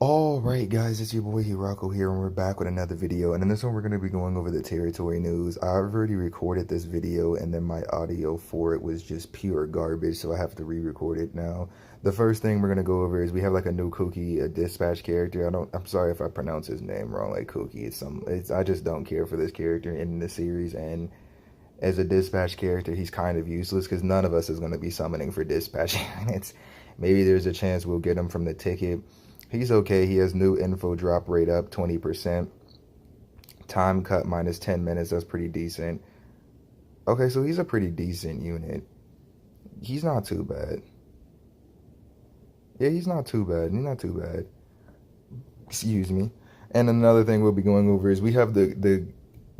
Alright guys, it's your boy Hirako here and we're back with another video, and in this one we're going to be going over the territory news. I've already recorded this video and then my audio for it was just pure garbage, so I have to re-record it now. The first thing we're going to go over is we have like a new Cookie, a dispatch character. I'm sorry if I pronounce his name wrong, like Cookie. I just don't care for this character in the series, and as a dispatch character he's kind of useless because none of us is going to be summoning for dispatch. Maybe there's a chance we'll get him from the ticket. He's okay. He has new info drop rate up 20%. Time cut minus 10 minutes. That's pretty decent. Okay, so he's a pretty decent unit. He's not too bad. Yeah, he's not too bad. He's not too bad. Excuse me. And another thing we'll be going over is we have the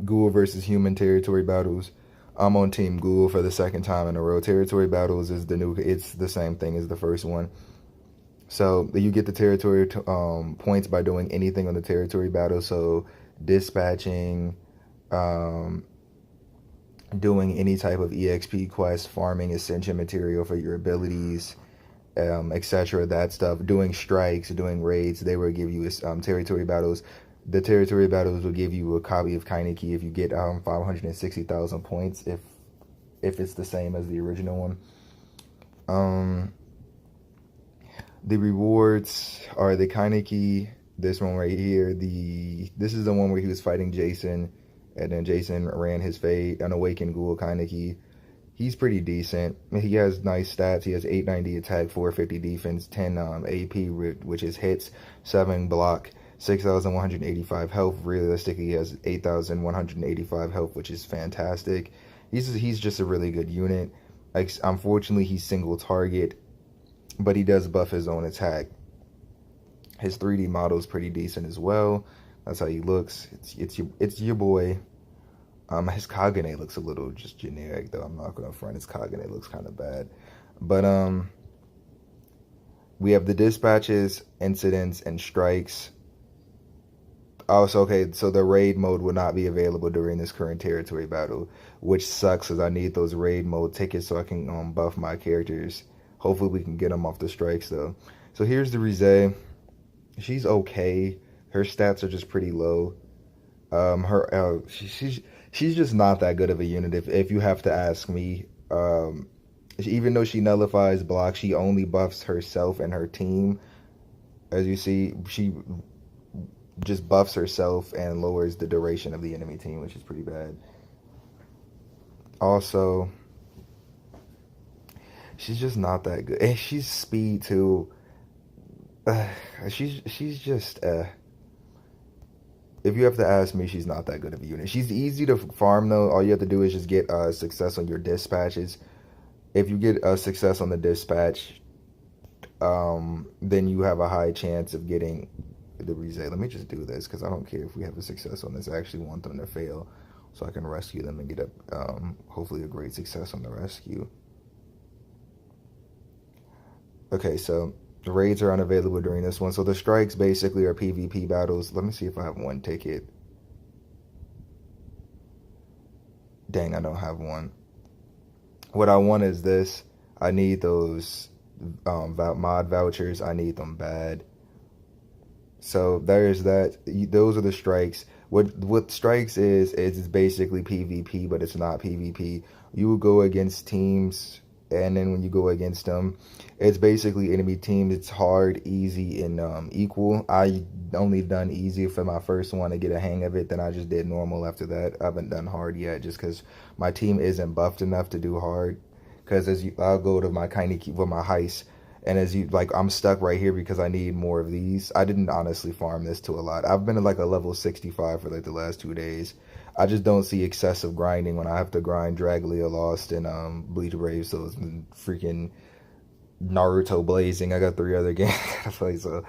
ghoul versus human territory battles. I'm on Team Ghoul for the second time in a row. Territory battles is it's the same thing as the first one. So you get the territory points by doing anything on the territory battle. So dispatching, doing any type of EXP quest, farming ascension material for your abilities, etc. That stuff. Doing strikes, doing raids. They will give you territory battles. The territory battles will give you a copy of Kaineki if you get 560,000 points. If it's the same as the original one. The rewards are the Kaineki, this one right here. This is the one where he was fighting Jason, and then Jason ran his fade, an awakened ghoul Kaineki. He's pretty decent. He has nice stats. He has 890 attack, 450 defense, 10 AP, which is hits, 7 block, 6,185 health. Realistically, he has 8,185 health, which is fantastic. He's just a really good unit. Like, unfortunately, he's single target, but he does buff his own attack. His 3D model is pretty decent as well. That's how he looks. It's your boy. His Kagane looks a little just generic though. I'm not gonna front. His Kagane looks kind of bad. But we have the dispatches, incidents, and strikes. Also, okay, so the raid mode will not be available during this current territory battle, which sucks because I need those raid mode tickets so I can buff my characters. Hopefully we can get them off the strikes though. So here's the Rize. She's okay. Her stats are just pretty low. She's just not that good of a unit if you have to ask me. Even though she nullifies blocks, she only buffs herself and her team. As you see, she just buffs herself and lowers the duration of the enemy team, which is pretty bad. Also, she's just not that good. And she's speed too. She's just if you have to ask me, she's not that good of a unit. She's easy to farm though. All you have to do is just get success on your dispatches. If you get a success on the dispatch, then you have a high chance of getting the Rize. Let me just do this because I don't care if we have a success on this. I actually want them to fail so I can rescue them and get hopefully a great success on the rescue. Okay, so the raids are unavailable during this one. So the strikes basically are PvP battles. Let me see if I have one ticket. Dang, I don't have one. What I want is this. I need those mod vouchers. I need them bad. So there's that. Those are the strikes. What strikes is basically PvP, but it's not PvP. You will go against teams, and then when you go against them, it's basically enemy teams. It's hard, easy, and equal. I only done easy for my first one to get a hang of it. Then I just did normal after that. I haven't done hard yet just because my team isn't buffed enough to do hard. Because I'll go to my Kaineki with my heist, and I'm stuck right here because I need more of these. I didn't honestly farm this to a lot. I've been at like a level 65 for like the last 2 days. I just don't see excessive grinding when I have to grind Dragalia Lost and Bleach Brave, so it's freaking Naruto Blazing. I got 3 other games to play, so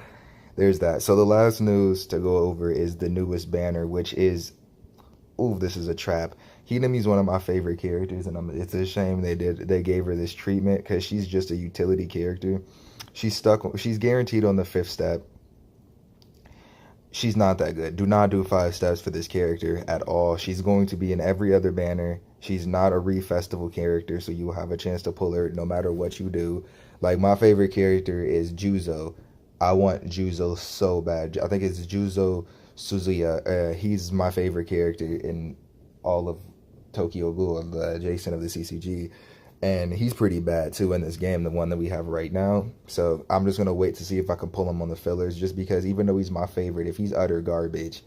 there's that. So the last news to go over is the newest banner, which is, ooh, this is a trap. Hinami's one of my favorite characters, and it's a shame they gave her this treatment because she's just a utility character. She's guaranteed on the 5th step. She's not that good. Do not do 5 steps for this character at all. She's going to be in every other banner. She's not a re-festival character, so you will have a chance to pull her no matter what you do. Like, my favorite character is Juuzou. I want Juuzou so bad. I think it's Juuzou Suzuya. He's my favorite character in all of Tokyo Ghoul, the Jason of the CCG. And he's pretty bad too in this game, the one that we have right now. So I'm just gonna wait to see if I can pull him on the fillers, just because even though he's my favorite, if he's utter garbage,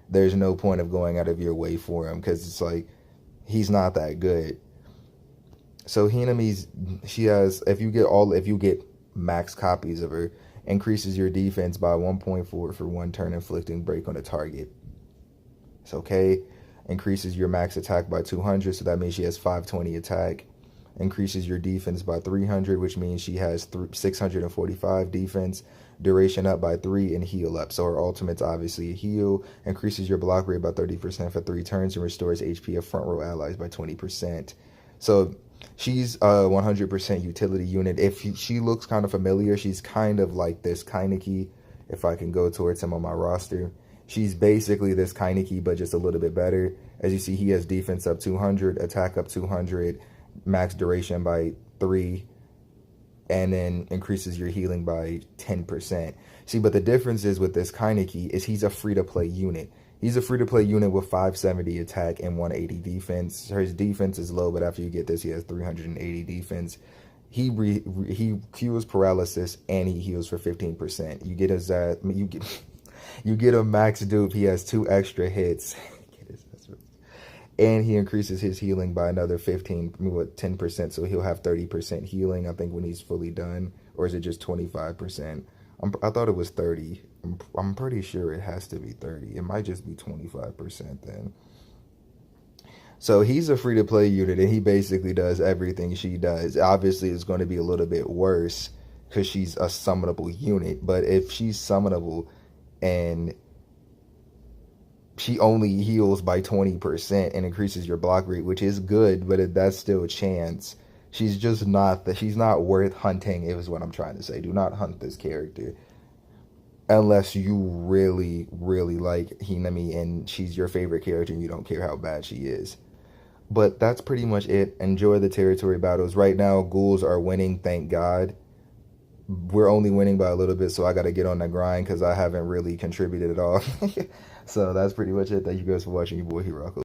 there's no point of going out of your way for him, because it's like he's not that good. So Hinami's, she has, if you get max copies of her, increases your defense by 1.4 for one turn, inflicting break on a target. It's okay. Increases your max attack by 200, so that means she has 520 attack. Increases your defense by 300, which means she has 645 defense. Duration up by 3 and heal up. So her ultimate's obviously a heal. Increases your block rate by 30% for 3 turns and restores HP of front row allies by 20%. So she's a 100% utility unit. She looks kind of familiar, she's kind of like this Kaineki, if I can go towards him on my roster. She's basically this Kaineki, but just a little bit better. As you see, he has defense up 200, attack up 200, max duration by 3, and then increases your healing by 10%. See, but the difference is with this Kaineki is he's a free-to-play unit. He's a free-to-play unit with 570 attack and 180 defense. His defense is low, but after you get this, he has 380 defense. He cures paralysis and he heals for 15%. You get his you get a max dupe. He has 2 extra hits. And he increases his healing by another 10%, so he'll have 30% healing, I think, when he's fully done. Or is it just 25%? I thought it was 30. I'm pretty sure it has to be 30. It might just be 25% then. So he's a free-to-play unit, and he basically does everything she does. Obviously, it's going to be a little bit worse because she's a summonable unit. But if she's summonable and she only heals by 20% and increases your block rate, which is good, but that's still a chance. She's just not she's not worth hunting, is what I'm trying to say. Do not hunt this character unless you really, really like Hinami and she's your favorite character and you don't care how bad she is. But that's pretty much it. Enjoy the territory battles. Right now, ghouls are winning, thank God. We're only winning by a little bit, so I got to get on that grind because I haven't really contributed at all. So that's pretty much it. Thank you guys for watching. Your boy Hirako.